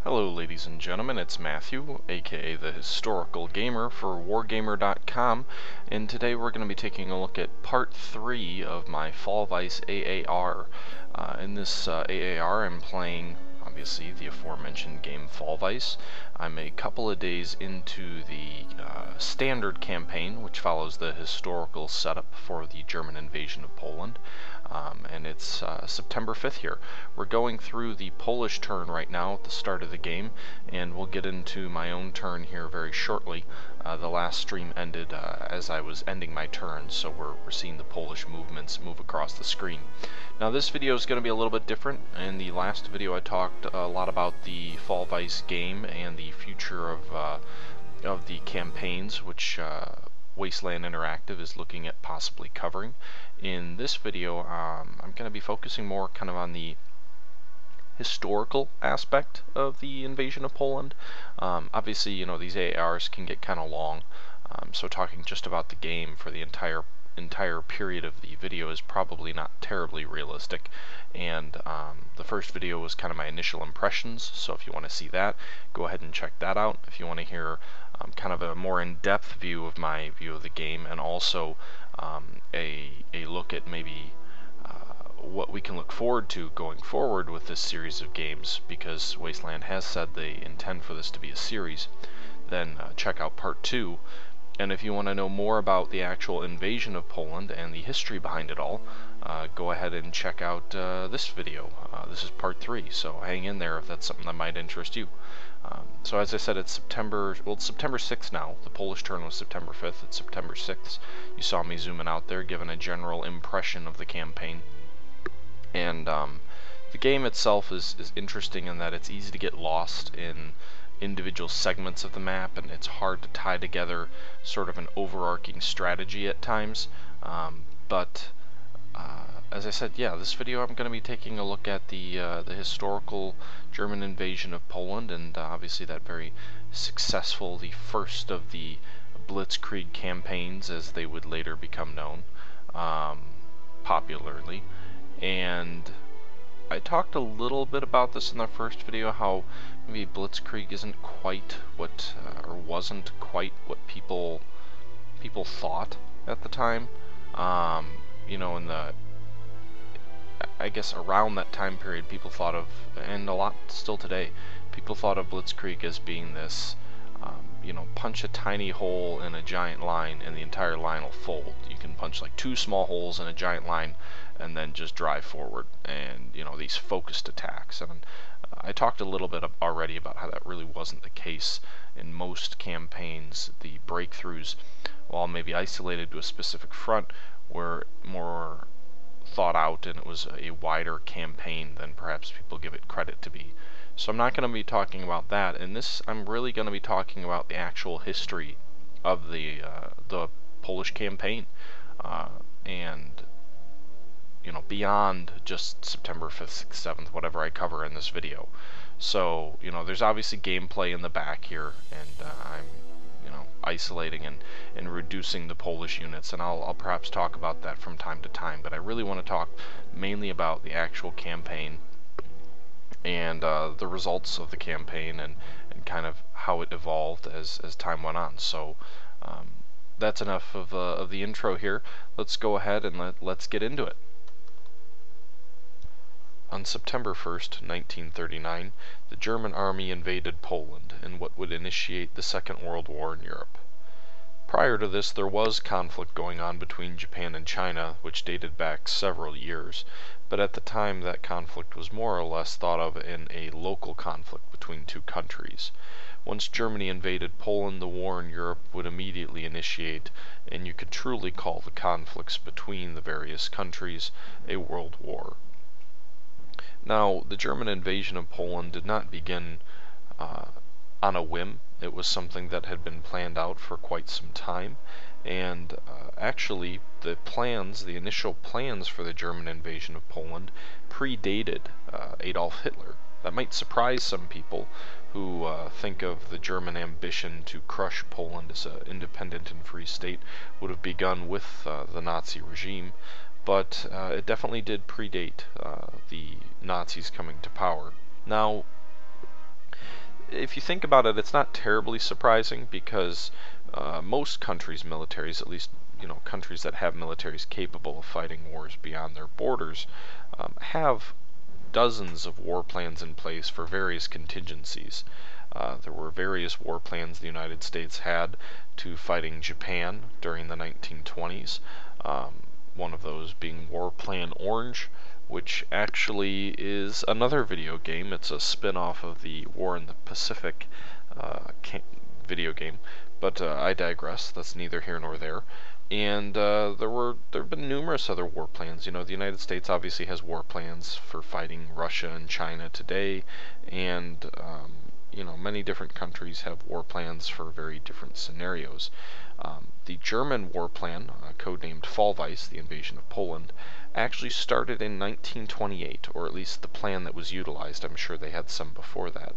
Hello ladies and gentlemen, it's Matthew, aka the Historical Gamer for Wargamer.com, and today we're going to be taking a look at part 3 of my Fall Weiss AAR. In this AAR I'm playing, obviously, the aforementioned game Fall Weiss. I'm a couple of days into the standard campaign, which follows the historical setup for the German invasion of Poland. And it's September 5th here. We're going through the Polish turn right now at the start of the game, and we'll get into my own turn here very shortly. The last stream ended as I was ending my turn, so we're seeing the Polish movements move across the screen. Now this video is going to be a little bit different. In the last video I talked a lot about the Fall Weiss game and the future of the campaigns, which Wasteland Interactive is looking at possibly covering. In this video, I'm going to be focusing more kind of on the historical aspect of the invasion of Poland. Obviously, you know, these AARs can get kind of long, so talking just about the game for the entire period of the video is probably not terribly realistic. And the first video was kind of my initial impressions, so if you want to see that, go ahead and check that out. If you want to hear kind of a more in-depth view of my view of the game, and also a look at maybe what we can look forward to going forward with this series of games, because Wasteland has said they intend for this to be a series, then check out part 2. And if you want to know more about the actual invasion of Poland and the history behind it all, go ahead and check out this video. This is part 3, so hang in there if that's something that might interest you. So as I said, it's September 6th now. The Polish turn was September 5th. It's September 6th. You saw me zooming out there, giving a general impression of the campaign. And the game itself is interesting in that it's easy to get lost in individual segments of the map, and it's hard to tie together sort of an overarching strategy at times. But as I said, yeah, this video I'm going to be taking a look at the historical German invasion of Poland, and obviously that very successful, the first of the Blitzkrieg campaigns, as they would later become known, popularly. And I talked a little bit about this in the first video, how maybe Blitzkrieg isn't quite what, or wasn't quite what people thought at the time. You know, I guess around that time period, people thought of, and a lot still today, people thought of Blitzkrieg as being this, you know, punch a tiny hole in a giant line and the entire line will fold. You can punch like 2 small holes in a giant line and then just drive forward, and you know, these focused attacks. And I talked a little bit already about how that really wasn't the case in most campaigns. The breakthroughs, while maybe isolated to a specific front, were more thought out, and it was a wider campaign than perhaps people give it credit to be. So I'm not going to be talking about that. In this, I'm really going to be talking about the actual history of the Polish campaign, and you know, beyond just September 5th, 6th, 7th, whatever I cover in this video. So, you know, there's obviously gameplay in the back here, and I'm, you know, isolating and reducing the Polish units, and I'll perhaps talk about that from time to time, but I really want to talk mainly about the actual campaign and the results of the campaign, and kind of how it evolved as time went on. So that's enough of the intro here. Let's go ahead and let's get into it. On September 1st, 1939, the German army invaded Poland in what would initiate the Second World War in Europe. Prior to this, there was conflict going on between Japan and China, which dated back several years, but at the time that conflict was more or less thought of in a local conflict between two countries. Once Germany invaded Poland, the war in Europe would immediately initiate, and you could truly call the conflicts between the various countries a world war. Now, the German invasion of Poland did not begin on a whim. It was something that had been planned out for quite some time, and actually the initial plans for the German invasion of Poland predated Adolf Hitler. That might surprise some people who think of the German ambition to crush Poland as an independent and free state would have begun with the Nazi regime. But it definitely did predate the Nazis coming to power. Now, if you think about it, it's not terribly surprising because most countries' militaries, at least countries that have militaries capable of fighting wars beyond their borders, have dozens of war plans in place for various contingencies. There were various war plans the United States had to fighting Japan during the 1920s. One of those being War Plan Orange, which actually is another video game. It's a spin-off of the War in the Pacific video game, but I digress. That's neither here nor there. And there have been numerous other war plans. The United States obviously has war plans for fighting Russia and China today, and many different countries have war plans for very different scenarios. The German war plan, codenamed Fall Weiss, the invasion of Poland, actually started in 1928, or at least the plan that was utilized. I'm sure they had some before that.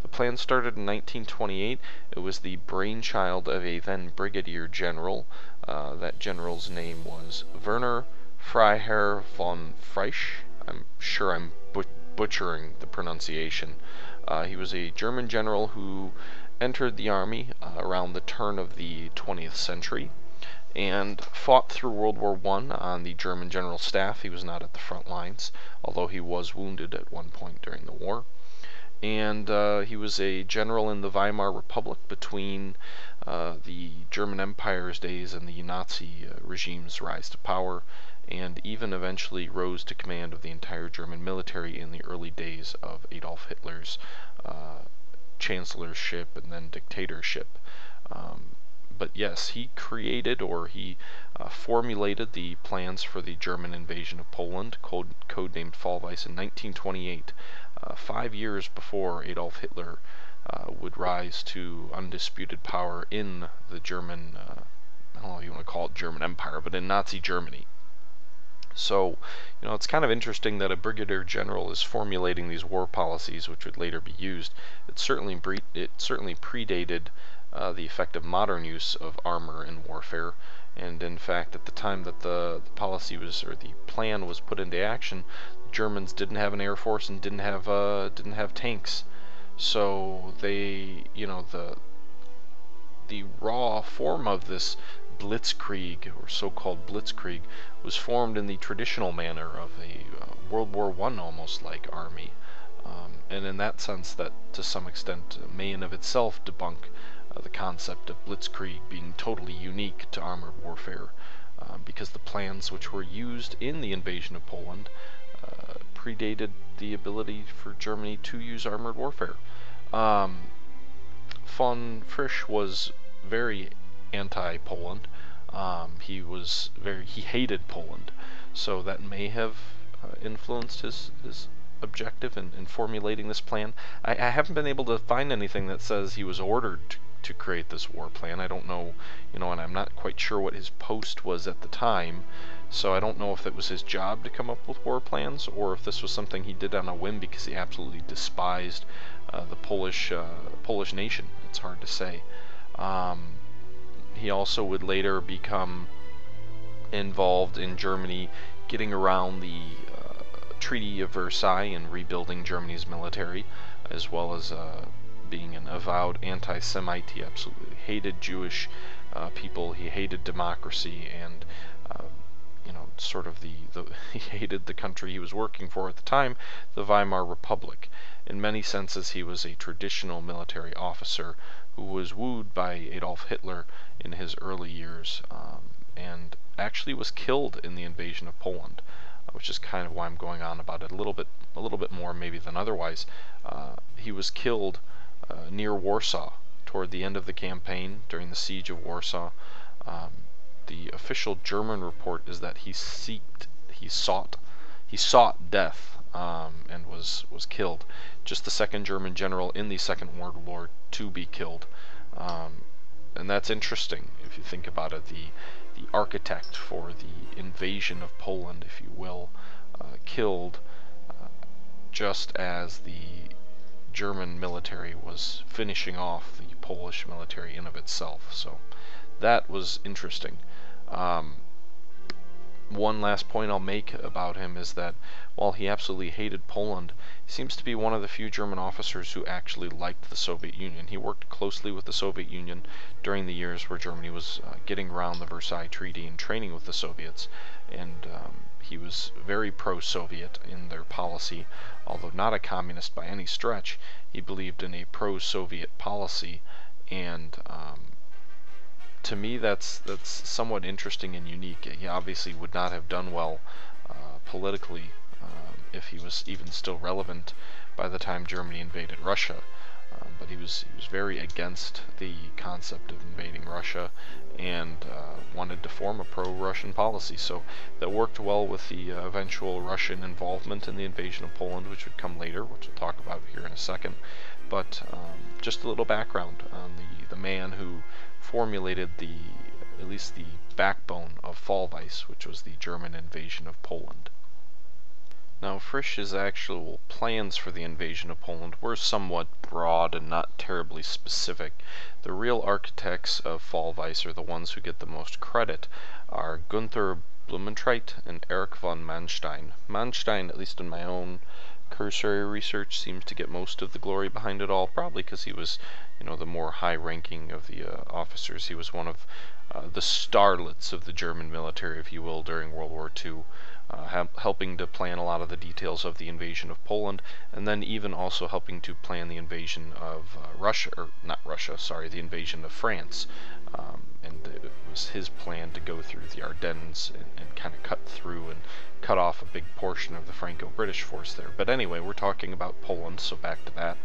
The plan started in 1928. It was the brainchild of a then brigadier general. That general's name was Werner Freiherr von Freisch. I'm sure I'm butchering the pronunciation. He was a German general who entered the army around the turn of the 20th century and fought through World War I on the German general staff. He was not at the front lines, although he was wounded at one point during the war. And he was a general in the Weimar Republic between the German Empire's days and the Nazi regime's rise to power, and even eventually rose to command of the entire German military in the early days of Adolf Hitler's chancellorship and then dictatorship. But yes, he created, or he formulated the plans for the German invasion of Poland, codenamed Fall Weiss, in 1928, 5 years before Adolf Hitler would rise to undisputed power in the German, I don't know if you want to call it German Empire, but in Nazi Germany. So, it's kind of interesting that a brigadier general is formulating these war policies, which would later be used. It certainly predated the effective modern use of armor in warfare, and in fact, at the time that the policy was, or the plan was put into action, the Germans didn't have an air force and didn't have tanks. So they, the raw form of this blitzkrieg, or so-called blitzkrieg, was formed in the traditional manner of a World War I almost like army, and in that sense that to some extent may in of itself debunk the concept of blitzkrieg being totally unique to armored warfare, because the plans which were used in the invasion of Poland predated the ability for Germany to use armored warfare. Von Frisch was very anti-Poland. He hated Poland, so that may have influenced his objective in formulating this plan. I haven't been able to find anything that says he was ordered to create this war plan. I don't know, and I'm not quite sure what his post was at the time, so I don't know if it was his job to come up with war plans, or if this was something he did on a whim because he absolutely despised the Polish nation. It's hard to say. He also would later become involved in Germany getting around the Treaty of Versailles and rebuilding Germany's military, as well as being an avowed anti-Semite. He absolutely hated Jewish people. He hated democracy, and sort of he hated the country he was working for at the time, the Weimar Republic. In many senses, he was a traditional military officer who was wooed by Adolf Hitler in his early years, and actually was killed in the invasion of Poland, which is kind of why I'm going on about it a little bit more maybe than otherwise. He was killed near Warsaw toward the end of the campaign during the siege of Warsaw. The official German report is that he sought death, and was killed. Just the second German general in the Second World War to be killed, and that's interesting if you think about it. The architect for the invasion of Poland, if you will, killed just as the German military was finishing off the Polish military in of itself. So that was interesting. One last point I'll make about him is that while he absolutely hated Poland, he seems to be one of the few German officers who actually liked the Soviet Union. He worked closely with the Soviet Union during the years where Germany was getting around the Versailles Treaty and training with the Soviets, and he was very pro-Soviet in their policy. Although not a communist by any stretch, he believed in a pro-Soviet policy, and to me that's somewhat interesting and unique. He obviously would not have done well politically if he was even still relevant by the time Germany invaded Russia. But he was very against the concept of invading Russia, and wanted to form a pro-Russian policy. So that worked well with the eventual Russian involvement in the invasion of Poland, which would come later, which we'll talk about here in a second. But just a little background on the man who formulated at least the backbone of Fall Weiss, which was the German invasion of Poland. Now, Frisch's actual plans for the invasion of Poland were somewhat broad and not terribly specific. The real architects of Fall Weiss, or the ones who get the most credit, are Gunther Blumentritt and Erich von Manstein. Manstein, at least in my own cursory research, seems to get most of the glory behind it all, probably because he was, the more high-ranking of the officers. He was one of the starlets of the German military, if you will, during World War II, helping to plan a lot of the details of the invasion of Poland, and then even also helping to plan the invasion of the invasion of France. And it was his plan to go through the Ardennes and kind of cut through and cut off a big portion of the Franco-British force there. But anyway, we're talking about Poland, so back to that.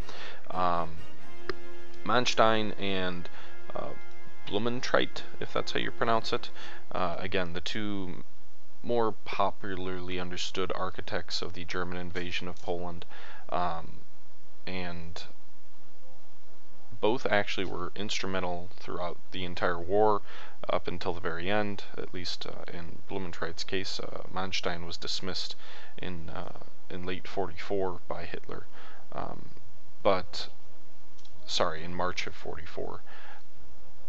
Manstein and Blumentritt, if that's how you pronounce it, again, the two more popularly understood architects of the German invasion of Poland, and both actually were instrumental throughout the entire war up until the very end. At least in Blumentritt's case, Manstein was dismissed in late 44 by Hitler, in March of 44.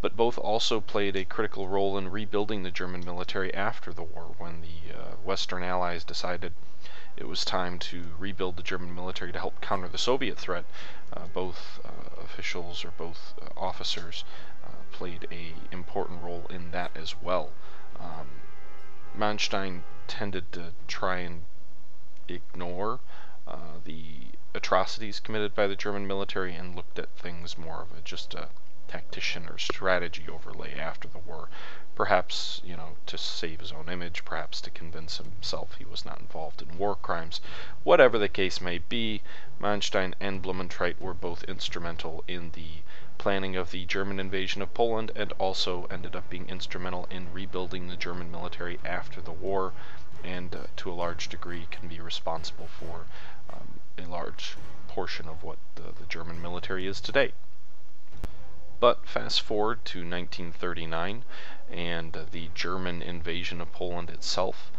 But both also played a critical role in rebuilding the German military after the war, when the Western Allies decided it was time to rebuild the German military to help counter the Soviet threat. Both officers played an important role in that as well. Manstein tended to try and ignore the atrocities committed by the German military and looked at things more of just a tactician or strategy overlay after the war. Perhaps, to save his own image, perhaps to convince himself he was not involved in war crimes. Whatever the case may be, Manstein and Blumentritt were both instrumental in the planning of the German invasion of Poland, and also ended up being instrumental in rebuilding the German military after the war, and to a large degree can be responsible for a large portion of what the German military is today. But fast forward to 1939 and the German invasion of Poland itself.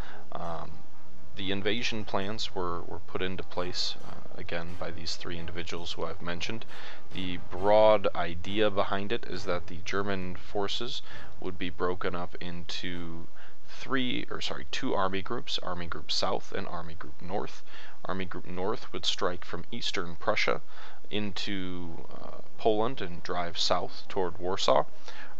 The invasion plans were put into place again by these three individuals who I've mentioned. The broad idea behind it is that the German forces would be broken up into two army groups, Army Group South and Army Group North. Army Group North would strike from eastern Prussia into Poland and drive south toward Warsaw.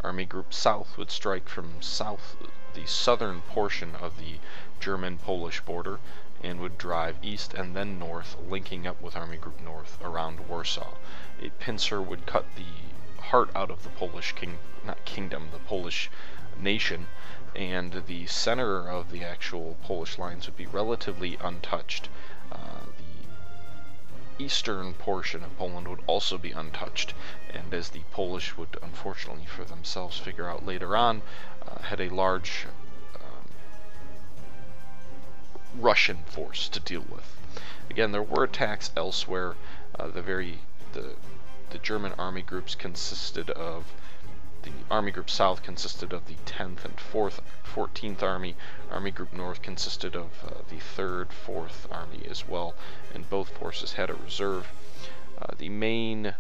Army Group South would strike from the southern portion of the German-Polish border, and would drive east and then north, linking up with Army Group North around Warsaw. A pincer would cut the heart out of the Polish the Polish nation, and the center of the actual Polish lines would be relatively untouched. The eastern portion of Poland would also be untouched, and as the Polish would, unfortunately for themselves, figure out later on, had a large Russian force to deal with. Again, there were attacks elsewhere. The German army groups consisted of the Army Group South consisted of the 10th and 14th Army. Army Group North consisted of the 3rd, 4th Army as well, and both forces had a reserve. The main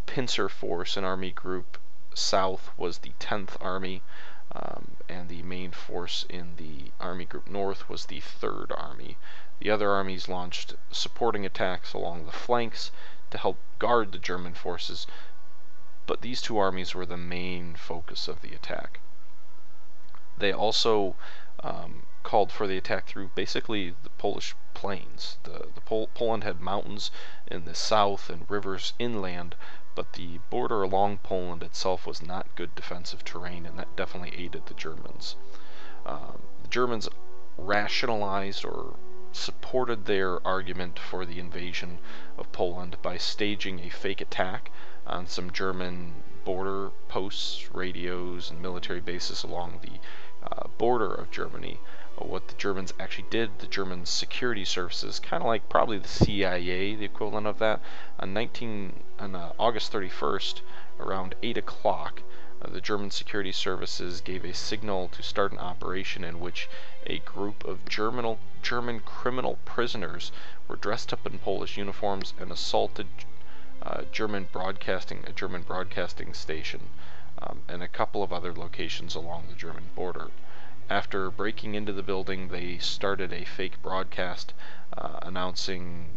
pincer force in Army Group South was the 10th Army. and the main force in the Army Group North was the 3rd Army. The other armies launched supporting attacks along the flanks to help guard the German forces, but these 2 armies were the main focus of the attack. They also called for the attack through basically the Polish plains. Poland had mountains in the south and rivers inland, but the border along Poland itself was not good defensive terrain, and that definitely aided the Germans. The Germans rationalized or supported their argument for the invasion of Poland by staging a fake attack on some German border posts, radios, and military bases along the border of Germany. What the Germans actually did, the German security services, kind of like probably the CIA, the equivalent of that, on August 31st, around 8 o'clock, the German security services gave a signal to start an operation in which a group of German criminal prisoners were dressed up in Polish uniforms and assaulted a German broadcasting station and a couple of other locations along the German border. After breaking into the building, they started a fake broadcast announcing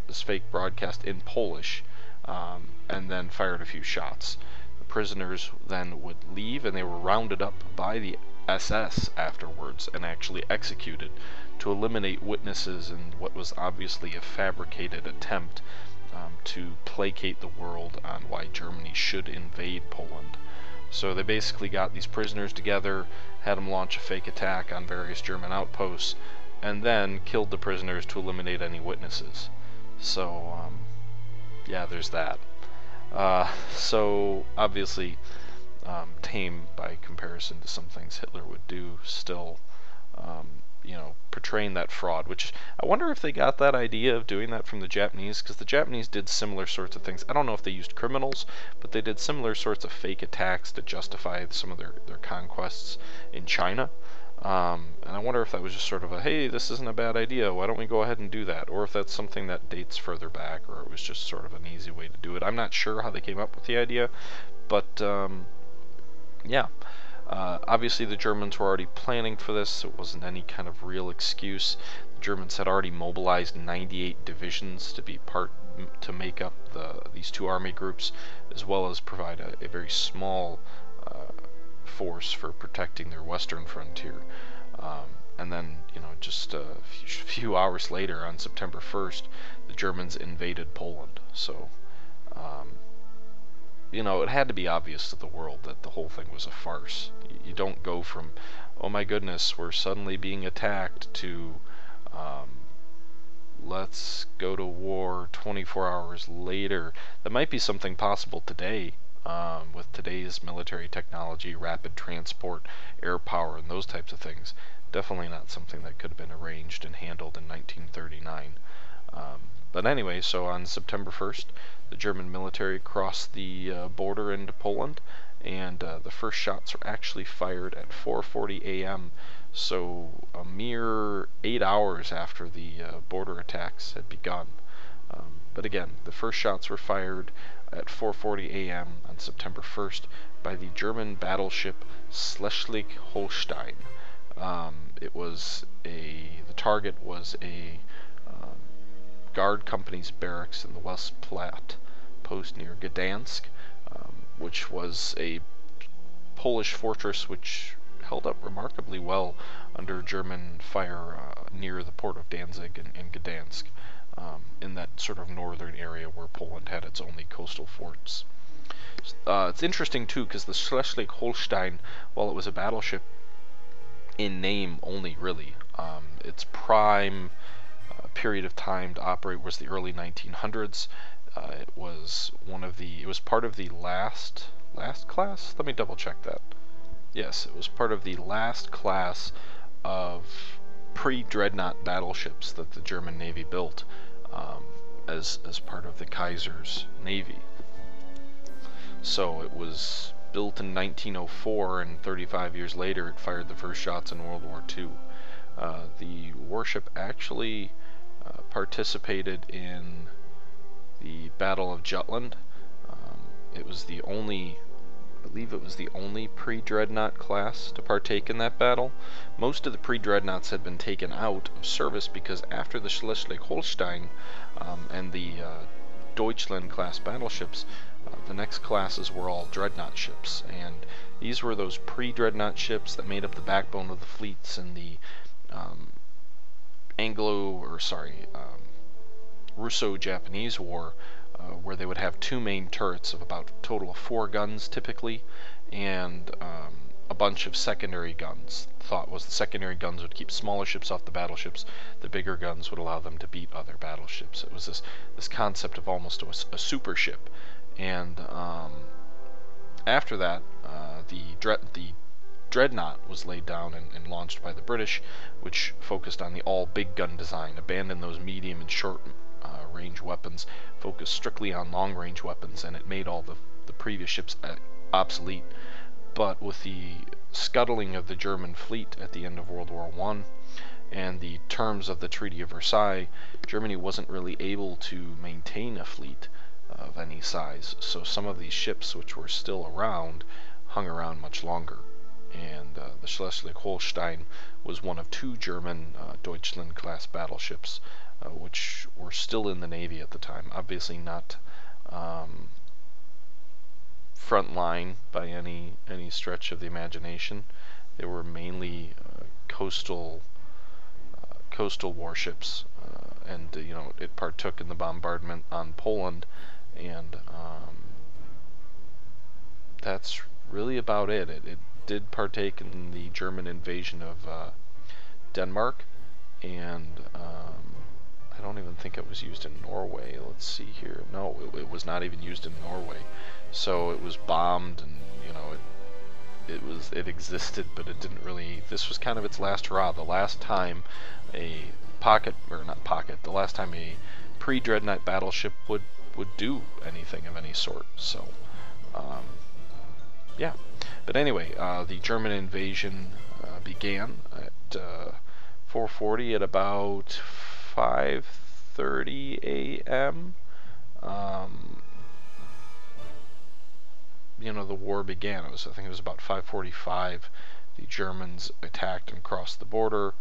this fake broadcast in Polish, and then fired a few shots. The prisoners then would leave, and they were rounded up by the SS afterwards and actually executed to eliminate witnesses in what was obviously a fabricated attempt to placate the world on why Germany should invade Poland. So they basically got these prisoners together, had them launch a fake attack on various German outposts, and then killed the prisoners to eliminate any witnesses. So, yeah, there's that. So, obviously, tame by comparison to some things Hitler would do still, portraying that fraud, which I wonder if they got that idea of doing that from the Japanese, because the Japanese did similar sorts of things. I don't know if they used criminals, but they did similar sorts of fake attacks to justify some of their conquests in China. And I wonder if that was just sort of a, hey, this isn't a bad idea, why don't we go ahead and do that? Or if that's something that dates further back, or it was just sort of an easy way to do it. I'm not sure how they came up with the idea, but yeah. Obviously the Germans were already planning for this. It wasn't any kind of real excuse. The Germans had already mobilized 98 divisions to make up these 2 army groups, as well as provide a very small force for protecting their western frontier. And then, just a few hours later, on September 1st, the Germans invaded Poland. So, it had to be obvious to the world that the whole thing was a farce. You don't go from, oh my goodness, we're suddenly being attacked, to let's go to war 24 hours later. That might be something possible today, with today's military technology, rapid transport, air power, and those types of things. Definitely not something that could have been arranged and handled in 1939. But anyway, so on September 1st, the German military crossed the border into Poland, and the first shots were actually fired at 4:40 a.m., so a mere 8 hours after the border attacks had begun. But again, the first shots were fired at 4:40 a.m. on September 1st by the German battleship Schleswig-Holstein. The target was a guard company's barracks in the West Platte post near Gdansk, which was a Polish fortress which held up remarkably well under German fire near the port of Danzig and Gdansk, in that sort of northern area where Poland had its only coastal forts. It's interesting too, because the Schleswig-Holstein, while it was a battleship in name only, really, its prime period of time to operate was the early 1900s. It was part of the last class. Let me double check that. Yes, it was part of the last class of pre-dreadnought battleships that the German Navy built as part of the Kaiser's Navy. So it was built in 1904, and 35 years later it fired the first shots in World War II. The warship actually participated in the Battle of Jutland. It was the only believe it was the only pre-dreadnought class to partake in that battle. Most of the pre-dreadnoughts had been taken out of service because after the Schleswig-Holstein and the Deutschland class battleships, the next classes were all dreadnought ships, and these were those pre-dreadnought ships that made up the backbone of the fleets in the Russo-Japanese War, where they would have two main turrets of about a total of 4 guns typically, and a bunch of secondary guns. The thought was the secondary guns would keep smaller ships off the battleships, the bigger guns would allow them to beat other battleships. It was this concept of almost a super ship. And after that, the Dreadnought was laid down and launched by the British, which focused on the all big gun design, abandoned those medium and short range weapons, focused strictly on long range weapons, and it made all the previous ships obsolete. But with the scuttling of the German fleet at the end of World War I and the terms of the Treaty of Versailles, Germany wasn't really able to maintain a fleet of any size, so some of these ships which were still around hung around much longer. And the Schleswig-Holstein was one of 2 German Deutschland class battleships which were still in the Navy at the time. Obviously not front line by any stretch of the imagination. They were mainly coastal warships, and it partook in the bombardment on Poland, and that's really about it. It did partake in the German invasion of Denmark, and I don't even think it was used in Norway. Let's see here. No, it was not even used in Norway. So it was bombed, and it existed, but it didn't really. This was kind of its last hurrah. The last time the last time a pre-dreadnought battleship would do anything of any sort. So yeah. But anyway, the German invasion began at 4:40 at about 5:30 a.m. The war began. I think it was about 5:45. The Germans attacked and crossed the border.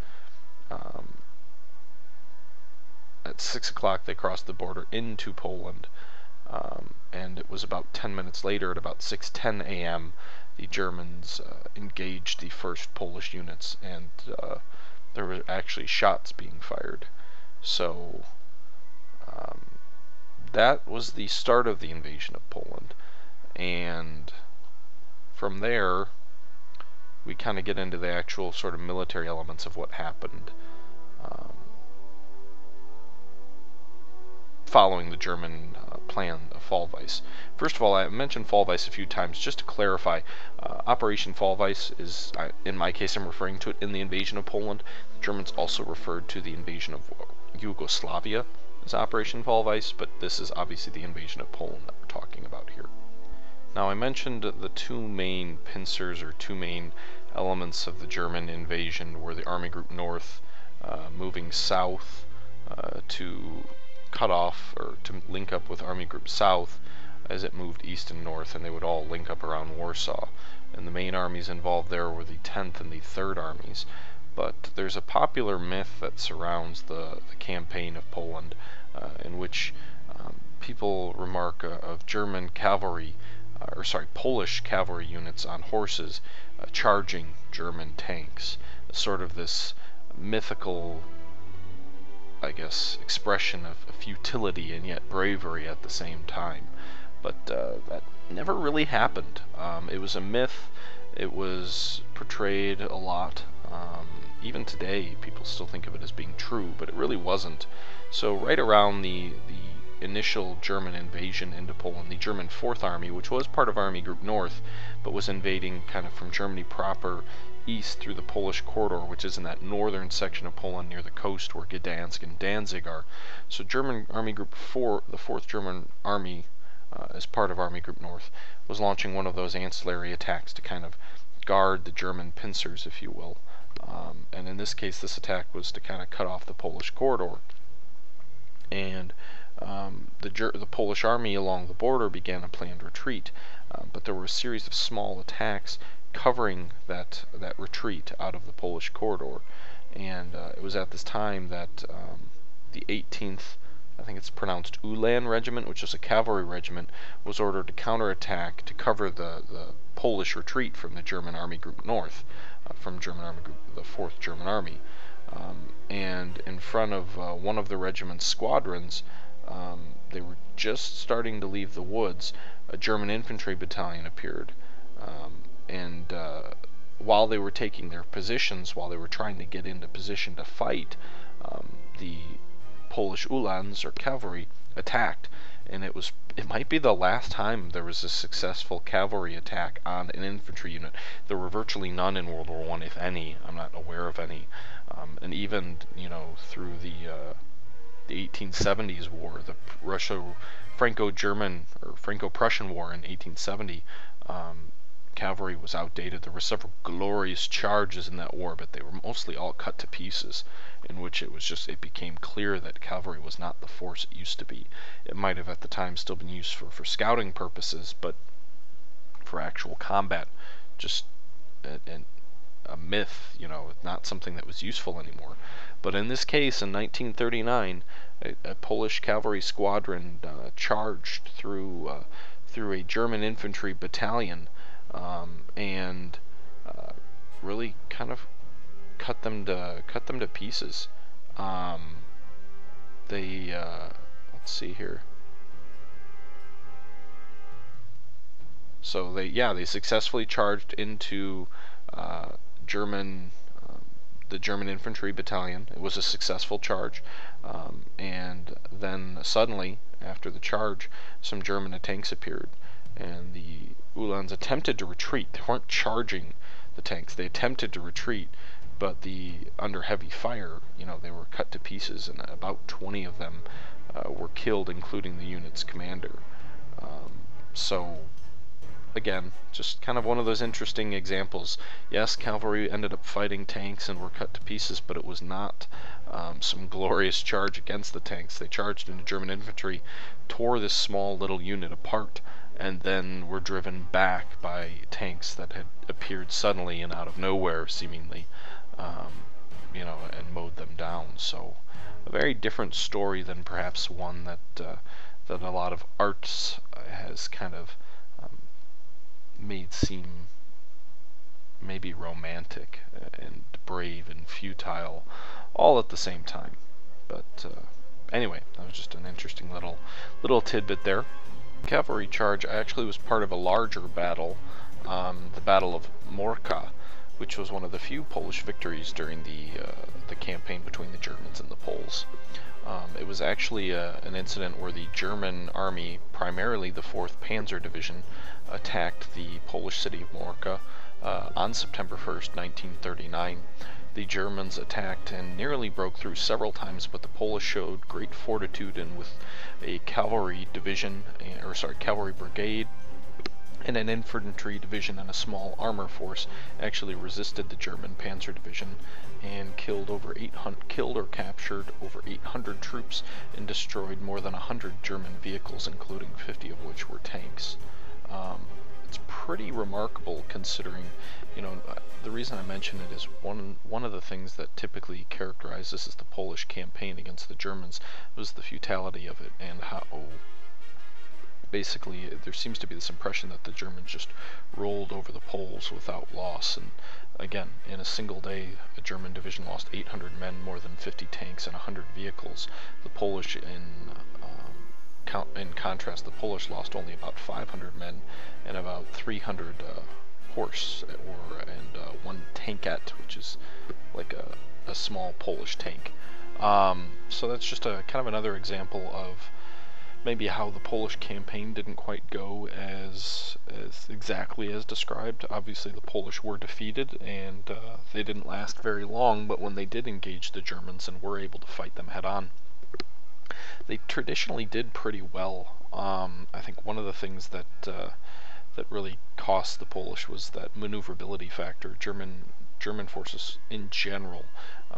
At 6 o'clock, they crossed the border into Poland, and it was about 10 minutes later, at about 6:10 a.m., the Germans engaged the first Polish units, and there were actually shots being fired. So that was the start of the invasion of Poland, and from there we kind of get into the actual sort of military elements of what happened following the German plan of Fall Weiss. First of all, I mentioned Fall Weiss a few times. Just to clarify, Operation Fall Weiss is, in my case, I'm referring to it in the invasion of Poland. The Germans also referred to the invasion of Yugoslavia as Operation Fall Weiss, but this is obviously the invasion of Poland that we're talking about here. Now, I mentioned the 2 main pincers, or 2 main elements of the German invasion, were the Army Group North moving south to cut off, or to link up with Army Group South as it moved east and north, and they would all link up around Warsaw. And the main armies involved there were the 10th and the 3rd Armies. But there's a popular myth that surrounds the campaign of Poland, in which people remark of German cavalry, Polish cavalry units on horses charging German tanks. Sort of this mythical, I guess, expression of futility and yet bravery at the same time. But that never really happened. It was a myth. It was portrayed a lot. Even today, people still think of it as being true, but it really wasn't. So right around the initial German invasion into Poland, the German 4th Army, which was part of Army Group North, but was invading kind of from Germany proper east through the Polish corridor, which is in that northern section of Poland near the coast where Gdansk and Danzig are. So German Army Group 4, the 4th German Army, as part of Army Group North, was launching one of those ancillary attacks to kind of guard the German pincers, if you will. And in this case, this attack was to kind of cut off the Polish corridor. And the Polish army along the border began a planned retreat, but there were a series of small attacks covering that retreat out of the Polish corridor, and it was at this time that the 18th, I think it's pronounced Ulan Regiment, which is a cavalry regiment, was ordered to counterattack to cover the Polish retreat from the German Army Group North, from German Army Group, the 4th German Army. And in front of one of the regiment's squadrons, they were just starting to leave the woods. A German infantry battalion appeared, and while they were taking their positions, while they were trying to get into position to fight, the Polish Uhlans, or cavalry, attacked, and it might be the last time there was a successful cavalry attack on an infantry unit. There were virtually none in World War I, if any. I'm not aware of any. And even, through the 1870s war, the Franco-German or Franco-Prussian War in 1870, cavalry was outdated. There were several glorious charges in that war, but they were mostly all cut to pieces, in which it became clear that cavalry was not the force it used to be. It might have at the time still been used for scouting purposes, but for actual combat, just a myth, not something that was useful anymore. But in this case, in 1939, a Polish cavalry squadron charged through a German infantry battalion, and really kind of cut them to pieces. Let's see here. So they successfully charged into the German infantry battalion. It was a successful charge, and then suddenly, after the charge, some German tanks appeared, and the Uhlans attempted to retreat. They weren't charging the tanks. They attempted to retreat, but under heavy fire, they were cut to pieces, and about 20 of them were killed, including the unit's commander. So again, just kind of one of those interesting examples. Yes, cavalry ended up fighting tanks and were cut to pieces, but it was not some glorious charge against the tanks. They charged into German infantry, tore this small little unit apart, and then were driven back by tanks that had appeared suddenly and out of nowhere, seemingly, and mowed them down. So a very different story than perhaps one that a lot of arts has kind of made seem maybe romantic and brave and futile all at the same time. But anyway, that was just an interesting little tidbit there. Cavalry charge actually was part of a larger battle, the Battle of Morka, which was one of the few Polish victories during the campaign between the Germans and the Poles. It was actually an incident where the German army, primarily the 4th Panzer Division, attacked the Polish city of Morka on September 1st, 1939. The Germans attacked and nearly broke through several times, but the Polish showed great fortitude, and with a cavalry brigade and an infantry division and a small armor force, actually resisted the German Panzer Division and killed or captured over 800 troops and destroyed more than 100 German vehicles, including 50 of which were tanks. It's pretty remarkable, considering, the reason I mention it is one of the things that typically characterizes the Polish campaign against the Germans was the futility of it, and how basically there seems to be this impression that the Germans just rolled over the Poles without loss. And again, in a single day, a German division lost 800 men, more than 50 tanks, and 100 vehicles. The Polish, in contrast, the Polish lost only about 500 men and about 300 horse, and one tankette, which is like a small Polish tank. So that's just a kind of another example of maybe how the Polish campaign didn't quite go as exactly as described. Obviously the Polish were defeated, and they didn't last very long, but when they did engage the Germans and were able to fight them head on, they traditionally did pretty well. I think one of the things that really cost the Polish was that maneuverability factor. German forces in general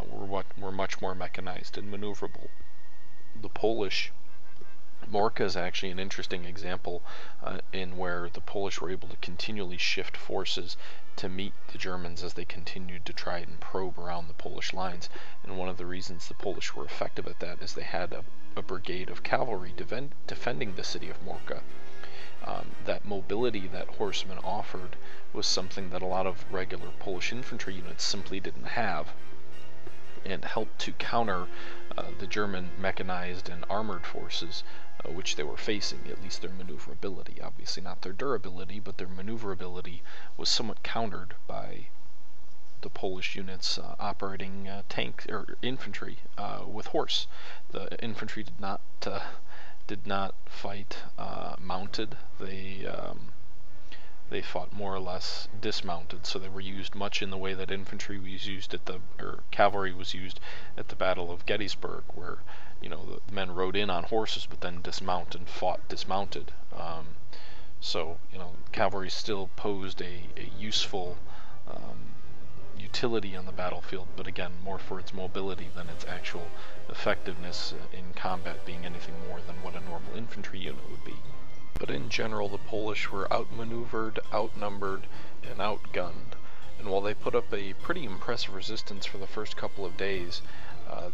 were much more mechanized and maneuverable. The Polish Morka is actually an interesting example in where the Polish were able to continually shift forces to meet the Germans as they continued to try and probe around the Polish lines. And one of the reasons the Polish were effective at that is they had a brigade of cavalry defending the city of Morka. That mobility that horsemen offered was something that a lot of regular Polish infantry units simply didn't have, and helped to counter the German mechanized and armored forces which they were facing, at least their maneuverability. Obviously not their durability, but their maneuverability was somewhat countered by the Polish units operating tank or infantry with horse. The infantry did not fight mounted. They fought more or less dismounted, so they were used much in the way that infantry was used or cavalry was used at the Battle of Gettysburg, where the men rode in on horses but then dismount and fought dismounted. So cavalry still posed a useful utility on the battlefield, but again, more for its mobility than its actual effectiveness in combat being anything more than what a normal infantry unit would be. But in general, the Polish were outmaneuvered, outnumbered, and outgunned. And while they put up a pretty impressive resistance for the first couple of days,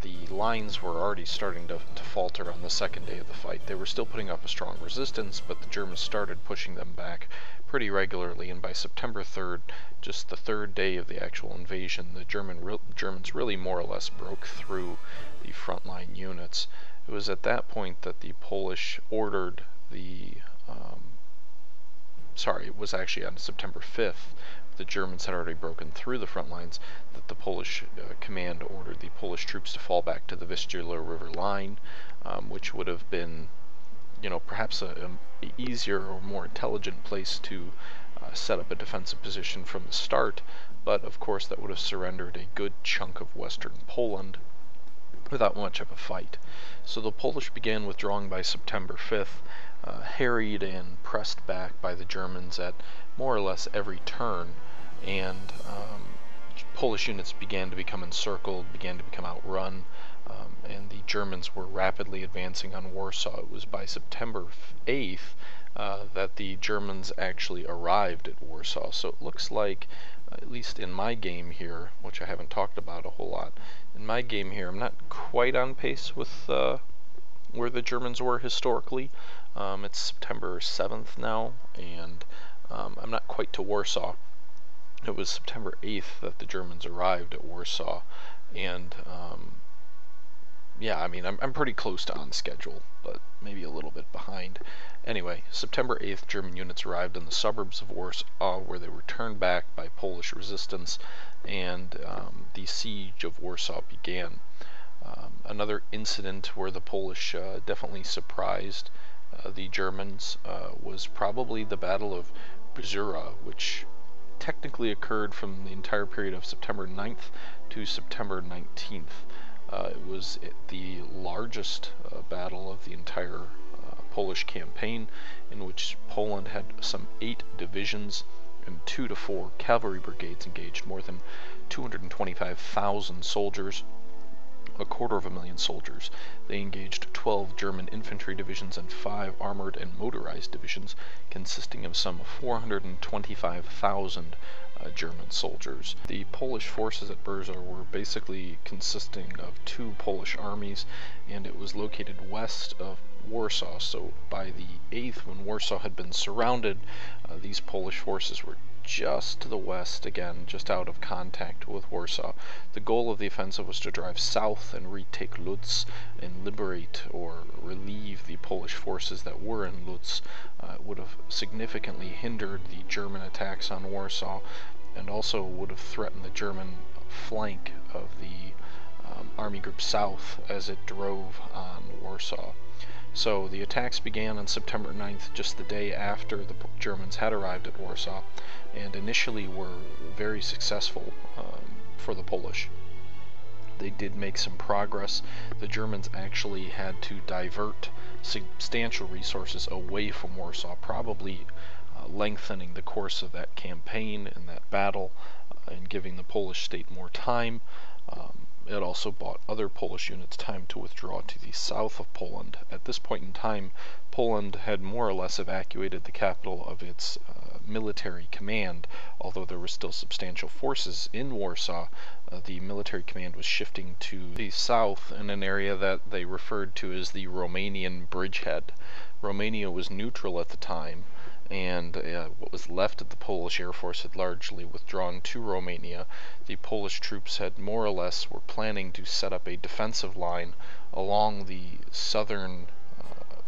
the lines were already starting to falter on the second day of the fight. They were still putting up a strong resistance, but the Germans started pushing them back pretty regularly, and by September 3rd, just the third day of the actual invasion, the Germans really more or less broke through the frontline units. It was at that point that the Polish ordered it was actually on September 5th, the Germans had already broken through the front lines, that the Polish command ordered the Polish troops to fall back to the Vistula River line, which would have been, perhaps a easier or more intelligent place to set up a defensive position from the start, but of course that would have surrendered a good chunk of western Poland without much of a fight. So the Polish began withdrawing by September 5th, harried and pressed back by the Germans at more or less every turn, and Polish units began to become encircled, began to become outrun, and the Germans were rapidly advancing on Warsaw. It was by September 8th that the Germans actually arrived at Warsaw. So it looks like, at least in my game here, which I haven't talked about a whole lot, in my game here I'm not quite on pace with where the Germans were historically. It's September 7th now, and I'm not quite to Warsaw. It was September 8th that the Germans arrived at Warsaw, and yeah, I mean, I'm pretty close to on schedule, but maybe a little bit behind. Anyway, September 8th, German units arrived in the suburbs of Warsaw, where they were turned back by Polish resistance, and the siege of Warsaw began. Another incident where the Polish definitely surprised the Germans was probably the Battle of Bzura, which technically occurred from the entire period of September 9th to September 19th. It was the largest battle of the entire Polish campaign, in which Poland had some 8 divisions and 2 to 4 cavalry brigades engaged, more than 225,000 soldiers, 250,000 soldiers. They engaged 12 German infantry divisions and 5 armored and motorized divisions, consisting of some 425,000 German soldiers. The Polish forces at Bzura were basically consisting of 2 Polish armies, and it was located west of Warsaw. So by the 8th, when Warsaw had been surrounded, these Polish forces were just to the west, again, just out of contact with Warsaw. The goal of the offensive was to drive south and retake Lutz and liberate or relieve the Polish forces that were in Lutz. It would have significantly hindered the German attacks on Warsaw, and also would have threatened the German flank of the Army Group South as it drove on Warsaw. So the attacks began on September 9th, just the day after the Germans had arrived at Warsaw, and initially were very successful for the Polish. They did make some progress. The Germans actually had to divert substantial resources away from Warsaw, probably lengthening the course of that campaign and that battle, and giving the Polish state more time. It also bought other Polish units time to withdraw to the south of Poland. At this point in time, Poland had more or less evacuated the capital of its military command. Although there were still substantial forces in Warsaw, the military command was shifting to the south in an area that they referred to as the Romanian bridgehead. Romania was neutral at the time, and what was left of the Polish Air Force had largely withdrawn to Romania. The Polish troops had more or less were planning to set up a defensive line along the southern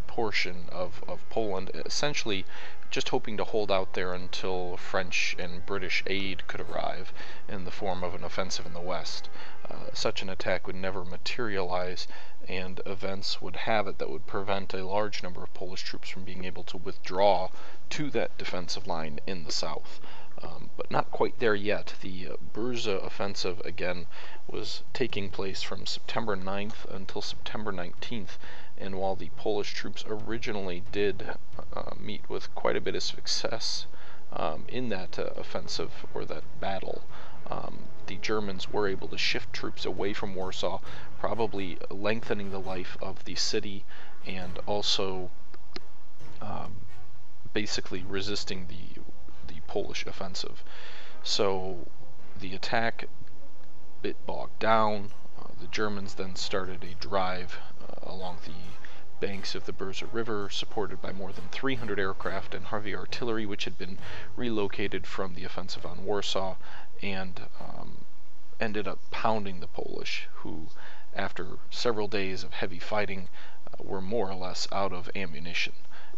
portion of Poland, essentially just hoping to hold out there until French and British aid could arrive in the form of an offensive in the west. Such an attack would never materialize, and events would have it that would prevent a large number of Polish troops from being able to withdraw to that defensive line in the south. But not quite there yet. The Brza offensive, again, was taking place from September 9th until September 19th, and while the Polish troops originally did meet with quite a bit of success in that offensive or that battle, the Germans were able to shift troops away from Warsaw, probably lengthening the life of the city and also basically resisting the Polish offensive. So the attack bit bogged down. The Germans then started a drive along the banks of the Brza River, supported by more than 300 aircraft and heavy artillery, which had been relocated from the offensive on Warsaw, and ended up pounding the Polish, who, after several days of heavy fighting, were more or less out of ammunition.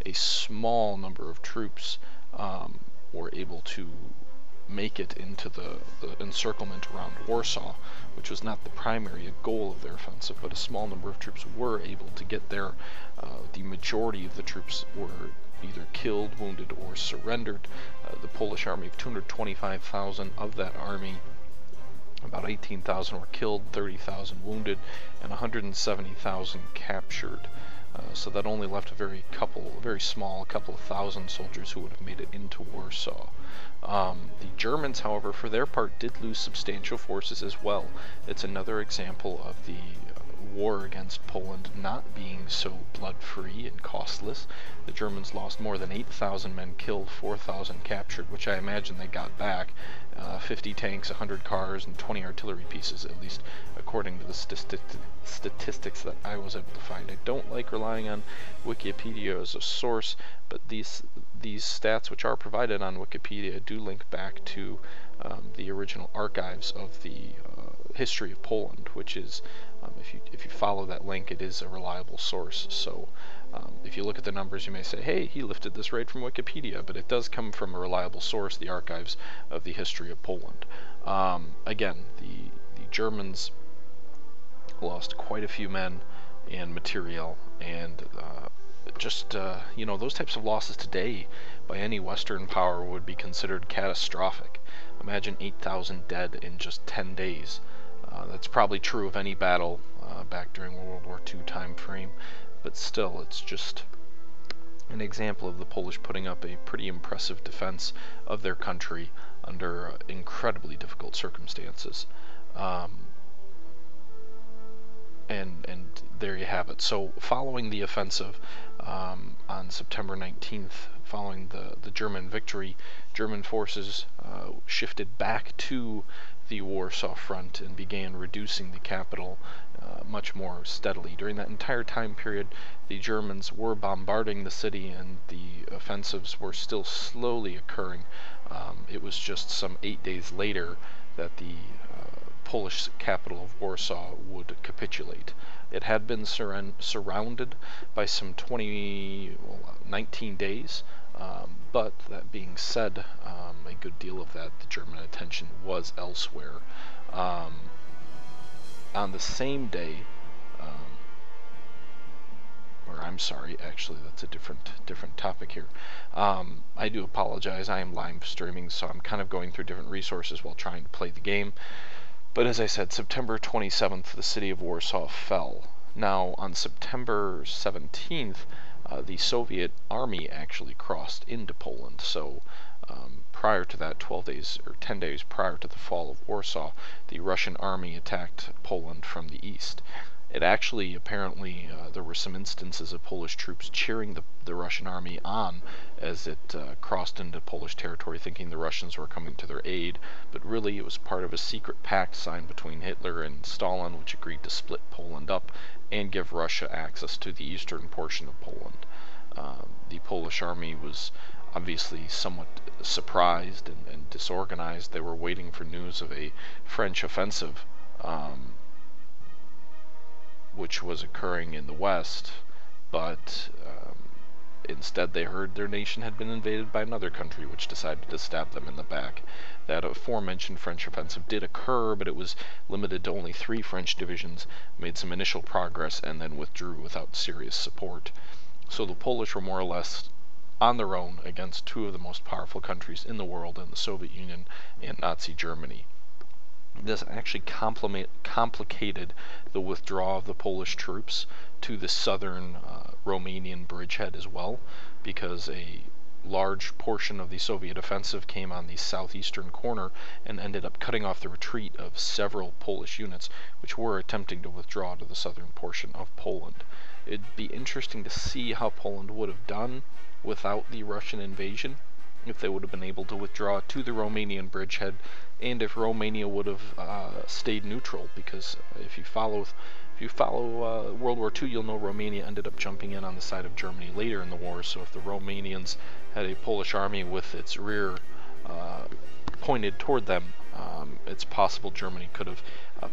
A small number of troops were able to make it into the encirclement around Warsaw, which was not the primary goal of their offensive, but a small number of troops were able to get there. The majority of the troops were either killed, wounded, or surrendered. The Polish army of 225,000, of that army, about 18,000 were killed, 30,000 wounded, and 170,000 captured. So that only left a very small couple of thousand soldiers who would have made it into Warsaw. The Germans, however, for their part, did lose substantial forces as well. It's another example of the war against Poland not being so blood-free and costless. The Germans lost more than 8,000 men killed, 4,000 captured, which I imagine they got back, 50 tanks, 100 cars, and 20 artillery pieces, at least according to the statistics that I was able to find. I don't like relying on Wikipedia as a source, but these stats, which are provided on Wikipedia, do link back to the original archives of the history of Poland, which is, if you follow that link, it is a reliable source. So if you look at the numbers, you may say, hey, he lifted this right from Wikipedia, but it does come from a reliable source, the archives of the history of Poland. Again, the Germans lost quite a few men and material, and those types of losses today by any Western power would be considered catastrophic. Imagine 8,000 dead in just 10 days. That's probably true of any battle back during World War II time frame, but still, it's just an example of the Polish putting up a pretty impressive defense of their country under incredibly difficult circumstances. And there you have it. So following the offensive on September 19th, following the German victory, German forces shifted back to the Warsaw Front and began reducing the capital much more steadily. During that entire time period, the Germans were bombarding the city, and the offensives were still slowly occurring. It was just some 8 days later that the Polish capital of Warsaw would capitulate. It had been surrounded by some 19 days, but that being said, a good deal of that, the German attention was elsewhere. On the same day, or I'm sorry, actually that's a different topic here. I do apologize, I am live streaming, so I'm kind of going through different resources while trying to play the game. But as I said, September 27th, the city of Warsaw fell. Now, on September 17th, the Soviet army actually crossed into Poland. So prior to that, 12 days or 10 days prior to the fall of Warsaw, the Russian army attacked Poland from the east. It actually, apparently, there were some instances of Polish troops cheering the Russian army on as it crossed into Polish territory, thinking the Russians were coming to their aid, but really it was part of a secret pact signed between Hitler and Stalin, which agreed to split Poland up and give Russia access to the eastern portion of Poland. The Polish army was obviously somewhat surprised and disorganized. They were waiting for news of a French offensive, which was occurring in the west, but instead they heard their nation had been invaded by another country, which decided to stab them in the back. That aforementioned French offensive did occur, but it was limited to only 3 French divisions, made some initial progress, and then withdrew without serious support. So the Polish were more or less on their own against 2 of the most powerful countries in the world, in the Soviet Union and Nazi Germany. This actually complicated the withdrawal of the Polish troops to the southern Romanian bridgehead as well, because a large portion of the Soviet offensive came on the southeastern corner and ended up cutting off the retreat of several Polish units which were attempting to withdraw to the southern portion of Poland. It'd be interesting to see how Poland would have done without the Russian invasion, if they would have been able to withdraw to the Romanian bridgehead, and if Romania would have stayed neutral, because if you follow World War II, you'll know Romania ended up jumping in on the side of Germany later in the war. So if the Romanians had a Polish army with its rear pointed toward them, it's possible Germany could have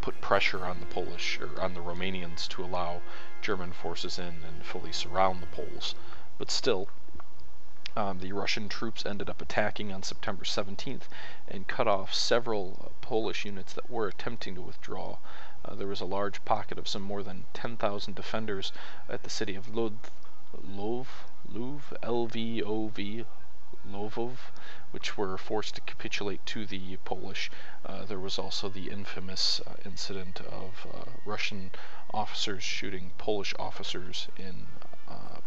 put pressure on the Polish, or on the Romanians, to allow German forces in and fully surround the Poles. But still, the Russian troops ended up attacking on September 17th and cut off several Polish units that were attempting to withdraw. There was a large pocket of some more than 10,000 defenders at the city of Lvov, which were forced to capitulate to the Polish. There was also the infamous incident of Russian officers shooting Polish officers in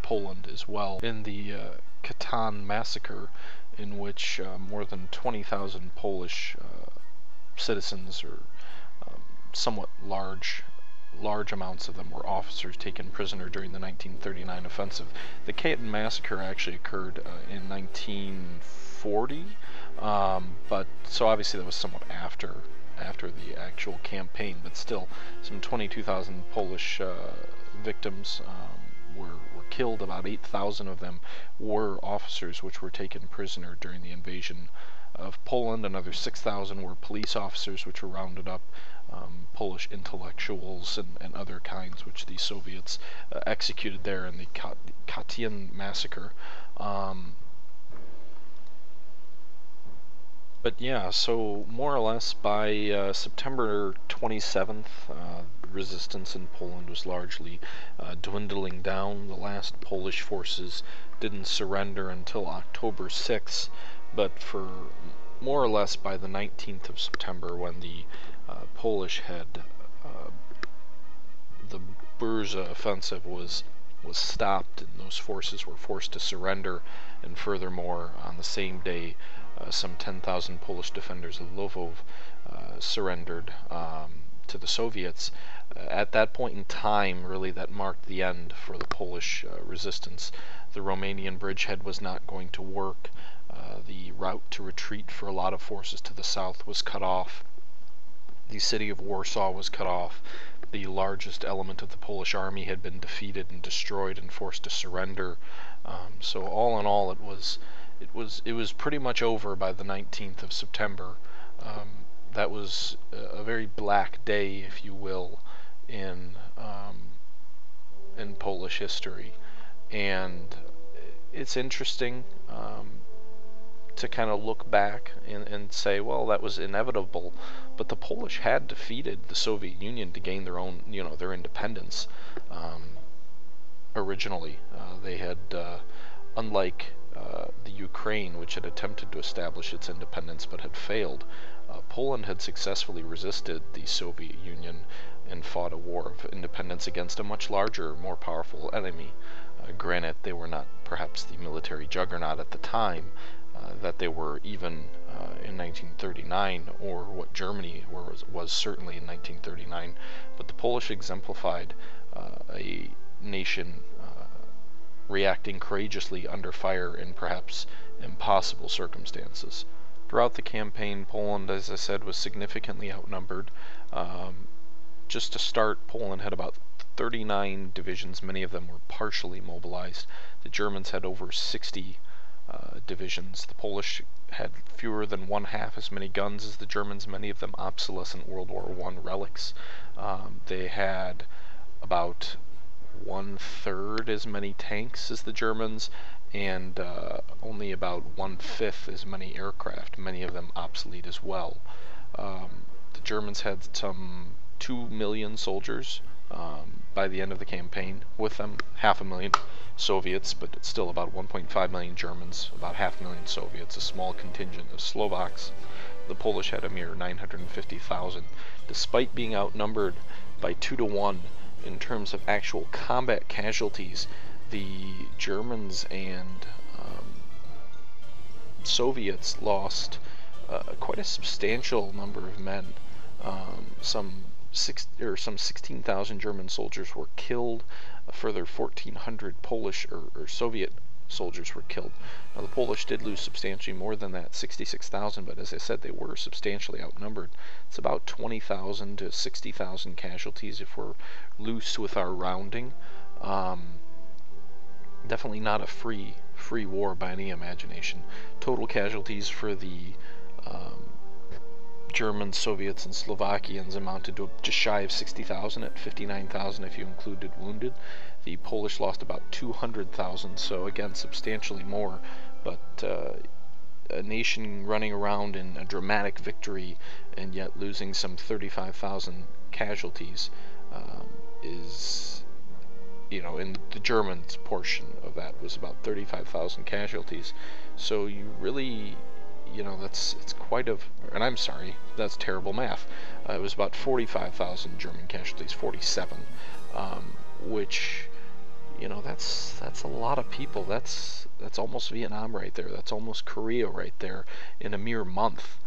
Poland as well, in the Katan massacre, in which more than 20,000 Polish citizens, or somewhat large amounts of them, were officers taken prisoner during the 1939 offensive. The Katan massacre actually occurred in 1940, but so obviously that was somewhat after the actual campaign, but still, some 22,000 Polish victims were killed. About 8,000 of them were officers which were taken prisoner during the invasion of Poland. Another 6,000 were police officers which were rounded up, Polish intellectuals and other kinds which the Soviets executed there in the Katyn massacre. But yeah, so more or less by September 27th, resistance in Poland was largely dwindling down. The last Polish forces didn't surrender until October 6th, but for more or less by the 19th of September, when the Polish had the Burza offensive was stopped, and those forces were forced to surrender, and furthermore, on the same day, some 10,000 Polish defenders of Lvov surrendered to the Soviets. At that point in time, really, that marked the end for the Polish resistance. The Romanian bridgehead was not going to work. The route to retreat for a lot of forces to the south was cut off. The city of Warsaw was cut off. The largest element of the Polish army had been defeated and destroyed and forced to surrender. So all in all, it was pretty much over by the 19th of September. That was a very black day, if you will, in Polish history, and it's interesting to kind of look back and say, well, that was inevitable, but the Polish had defeated the Soviet Union to gain their own, their independence. Originally, they had, unlike the Ukraine, which had attempted to establish its independence but had failed, Poland had successfully resisted the Soviet Union and fought a war of independence against a much larger, more powerful enemy. Granted, they were not perhaps the military juggernaut at the time that they were even in 1939, or what Germany was certainly in 1939, but the Polish exemplified a nation reacting courageously under fire in perhaps impossible circumstances. Throughout the campaign, Poland, as I said, was significantly outnumbered. Just to start, Poland had about 39 divisions. Many of them were partially mobilized. The Germans had over 60 divisions. The Polish had fewer than one-half as many guns as the Germans, many of them obsolescent World War I relics. They had about 1/3 as many tanks as the Germans, and only about 1/5 as many aircraft, many of them obsolete as well. The Germans had some 2 million soldiers by the end of the campaign, with them 500,000 Soviets, but it's still about 1.5 million Germans, about 500,000 Soviets, a small contingent of Slovaks. The Polish had a mere 950,000. Despite being outnumbered by 2 to 1 in terms of actual combat casualties, the Germans and Soviets lost quite a substantial number of men. Some 16,000 German soldiers were killed. A further 1,400 Polish or Soviet soldiers were killed. Now the Polish did lose substantially more than that, 66,000, but as I said, they were substantially outnumbered. It's about 20,000 to 60,000 casualties if we're loose with our rounding. Definitely not a free war by any imagination. Total casualties for the Germans, Soviets, and Slovakians amounted to just shy of 60,000 at 59,000 if you included wounded. The Polish lost about 200,000, so again substantially more, but a nation running around in a dramatic victory and yet losing some 35,000 casualties is, in the Germans' portion of that was about 35,000 casualties. So you really, it's quite and I'm sorry, that's terrible math. It was about 45,000 German casualties, 47, which, that's a lot of people. That's almost Vietnam right there. That's almost Korea right there in a mere month.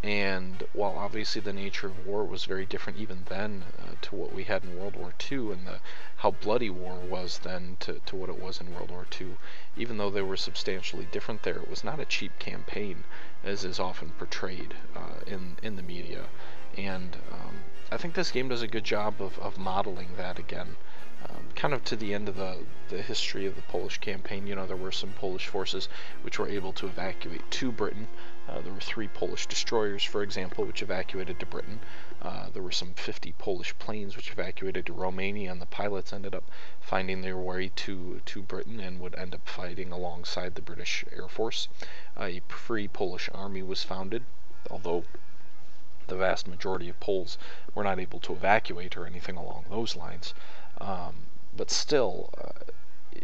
And while obviously the nature of war was very different even then to what we had in World War II, and how bloody war was then to what it was in World War II, even though they were substantially different there, it was not a cheap campaign, as is often portrayed in the media. And I think this game does a good job of modeling that again. Kind of to the end of the history of the Polish campaign, there were some Polish forces which were able to evacuate to Britain. There were 3 Polish destroyers, for example, which evacuated to Britain. There were some 50 Polish planes which evacuated to Romania, and the pilots ended up finding their way to Britain and would end up fighting alongside the British Air Force. A free Polish army was founded, although the vast majority of Poles were not able to evacuate or anything along those lines. But still,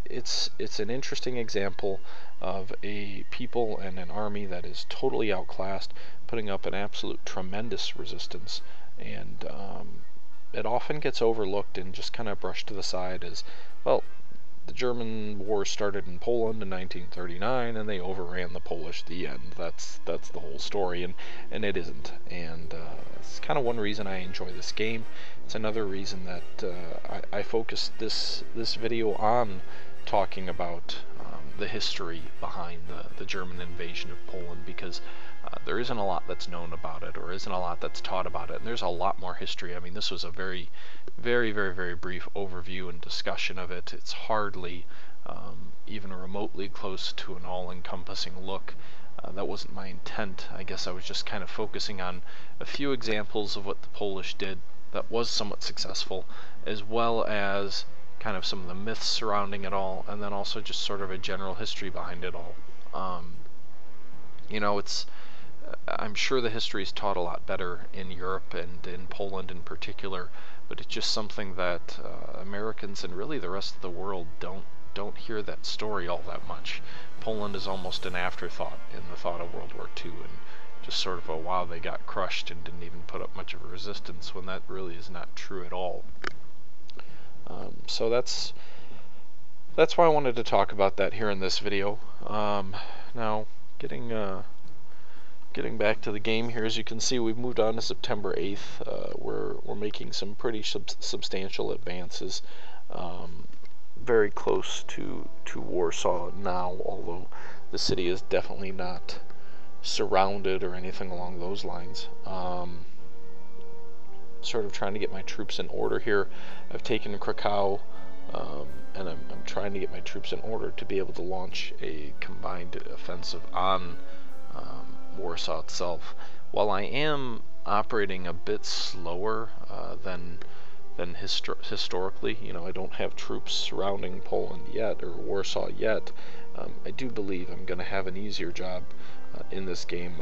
it's an interesting example of a people and an army that is totally outclassed, putting up an absolute tremendous resistance, and it often gets overlooked and just kind of brushed to the side as, well, the German war started in Poland in 1939 and they overran the Polish. The end. That's the whole story, and it isn't. And it's kind of one reason I enjoy this game. It's another reason that I focused this video on talking about the history behind the German invasion of Poland, because there isn't a lot that's known about it, or isn't a lot that's taught about it, and there's a lot more history. I mean, this was a very, very, very, very brief overview and discussion of it. It's hardly even remotely close to an all-encompassing look. That wasn't my intent. I guess I was just kind of focusing on a few examples of what the Polish did that was somewhat successful, as well as kind of some of the myths surrounding it all, and then also just sort of a general history behind it all. I'm sure the history is taught a lot better in Europe and in Poland in particular, but it's just something that Americans and really the rest of the world don't hear that story all that much. Poland is almost an afterthought in the thought of World War II, and just sort of a wow, they got crushed and didn't even put up much of a resistance, when that really is not true at all. So that's that's why I wanted to talk about that here in this video. Now, getting back to the game here, as you can see, we've moved on to September 8th. We're making some pretty substantial advances. Very close to Warsaw now, although the city is definitely not surrounded or anything along those lines. Sort of trying to get my troops in order here. I've taken Krakow, and I'm trying to get my troops in order to be able to launch a combined offensive on Warsaw itself. While I am operating a bit slower than historically, I don't have troops surrounding Poland yet, or Warsaw yet. I do believe I'm going to have an easier job in this game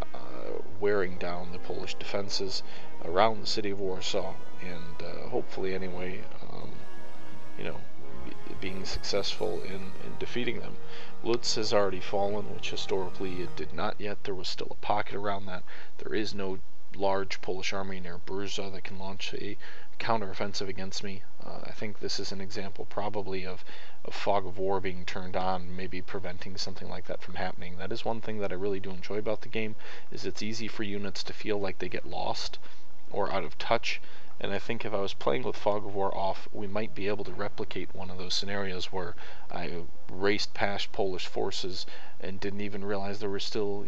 wearing down the Polish defenses around the city of Warsaw, and hopefully anyway, being successful in defeating them. Lutz has already fallen, which historically it did not yet. There was still a pocket around that. There is no large Polish army near Bruzza that can launch a counteroffensive against me. I think this is an example probably of a fog of war being turned on, maybe preventing something like that from happening. That is one thing that I really do enjoy about the game, is it's easy for units to feel like they get lost or out of touch. And I think if I was playing with Fog of War off, we might be able to replicate one of those scenarios where I raced past Polish forces and didn't even realize there were still,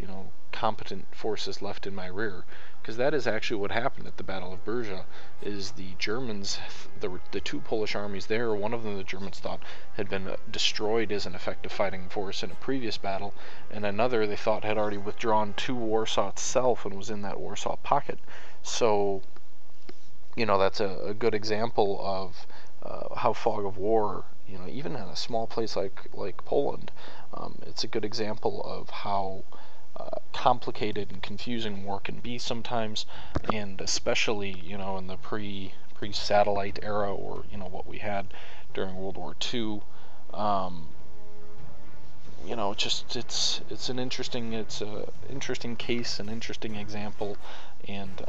competent forces left in my rear. Because that is actually what happened at the Battle of Bruzza, is the Germans, the two Polish armies there, one of them the Germans thought had been destroyed as an effective fighting force in a previous battle, and another they thought had already withdrawn to Warsaw itself and was in that Warsaw pocket. So that's a good example of how Fog of War, even in a small place like Poland, it's a good example of how complicated and confusing war can be sometimes, and especially in the pre-satellite era, or what we had during World War II. It's an interesting case, an interesting example, and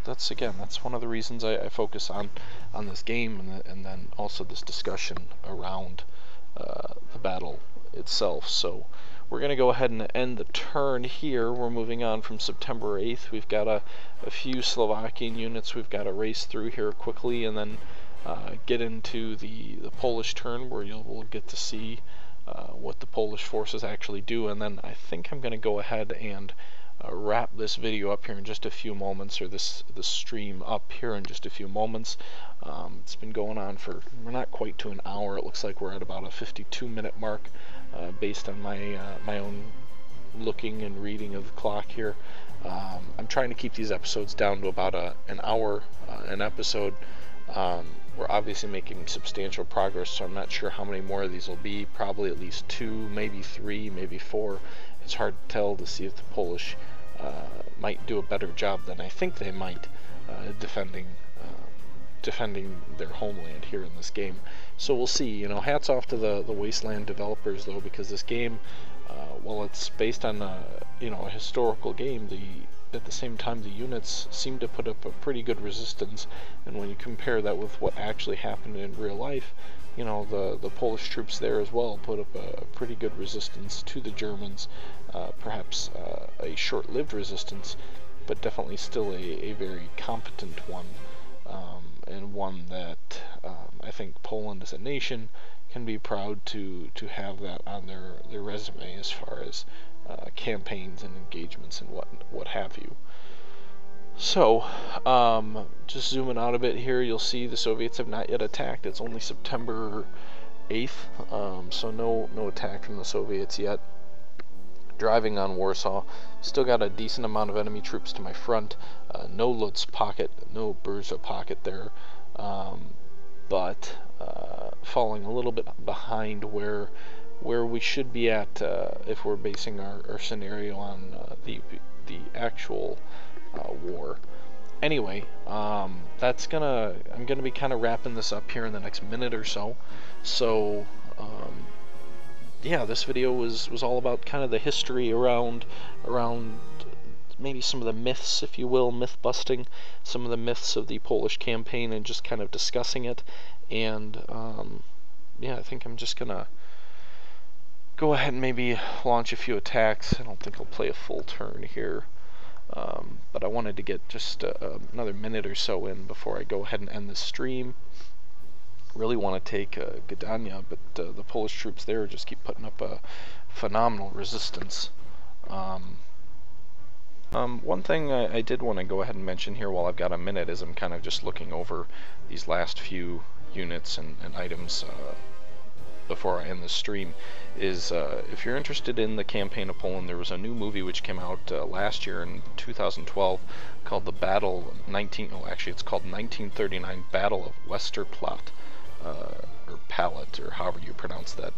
that's one of the reasons I focus on this game, and then also this discussion around the battle itself. So we're going to go ahead and end the turn here. We're moving on from September 8th. We've got a few Slovakian units we've got to race through here quickly, and then get into the Polish turn, where we'll get to see what the Polish forces actually do. And then I think I'm going to go ahead and wrap this video up here in just a few moments, or this stream up here in just a few moments. It's been going on we're not quite to an hour. It looks like we're at about a 52-minute mark, based on my own looking and reading of the clock here. I'm trying to keep these episodes down to about an hour an episode. We're obviously making substantial progress, so I'm not sure how many more of these will be. Probably at least 2, maybe 3, maybe 4. It's hard to tell to see if the Polish might do a better job than I think they might defending their homeland here in this game. So we'll see. Hats off to the Wasteland developers, though, because this game, while it's based on a historical game, at the same time the units seem to put up a pretty good resistance. And when you compare that with what actually happened in real life, the Polish troops there as well put up a pretty good resistance to the Germans. Perhaps a short-lived resistance, but definitely still a very competent one, and one that I think Poland as a nation can be proud to have that on their resume, as far as campaigns and engagements and what have you. So, just zooming out a bit here, you'll see the Soviets have not yet attacked. It's only September 8th, so no attack from the Soviets yet. Driving on Warsaw, still got a decent amount of enemy troops to my front. No Lutz pocket, no Bruzza pocket there, but falling a little bit behind where we should be at if we're basing our scenario on the actual war. Anyway, I'm gonna be kind of wrapping this up here in the next minute or so. So yeah, this video was all about kind of the history around maybe some of the myths, if you will, myth busting, some of the myths of the Polish campaign, and just kind of discussing it. And yeah, I think I'm just gonna go ahead and maybe launch a few attacks. I don't think I'll play a full turn here, but I wanted to get just another minute or so in before I go ahead and end the stream. Really want to take Gdynia, but the Polish troops there just keep putting up a phenomenal resistance. One thing I did want to go ahead and mention here while I've got a minute is I'm kind of just looking over these last few units and items before I end the stream, is if you're interested in the campaign of Poland, there was a new movie which came out last year in 2012 called it's called 1939 Battle of Westerplatte, or Palette, or however you pronounce that,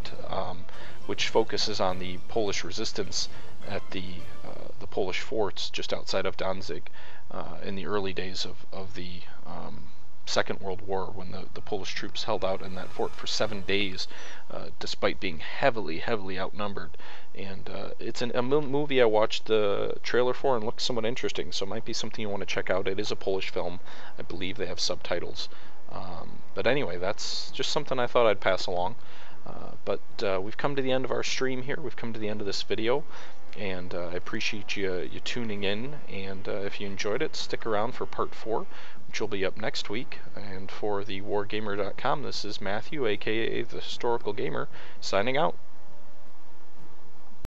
which focuses on the Polish resistance at the Polish forts just outside of Danzig in the early days of the Second World War, when the Polish troops held out in that fort for 7 days, despite being heavily outnumbered. And it's a movie I watched the trailer for and looked somewhat interesting, so it might be something you want to check out. It is a Polish film. I believe they have subtitles. But anyway, that's just something I thought I'd pass along. But we've come to the end of our stream here. We've come to the end of this video, and I appreciate you tuning in. And if you enjoyed it, stick around for part 4, which will be up next week. And for the wargamer.com, this is Matthew, aka the Historical Gamer, signing out.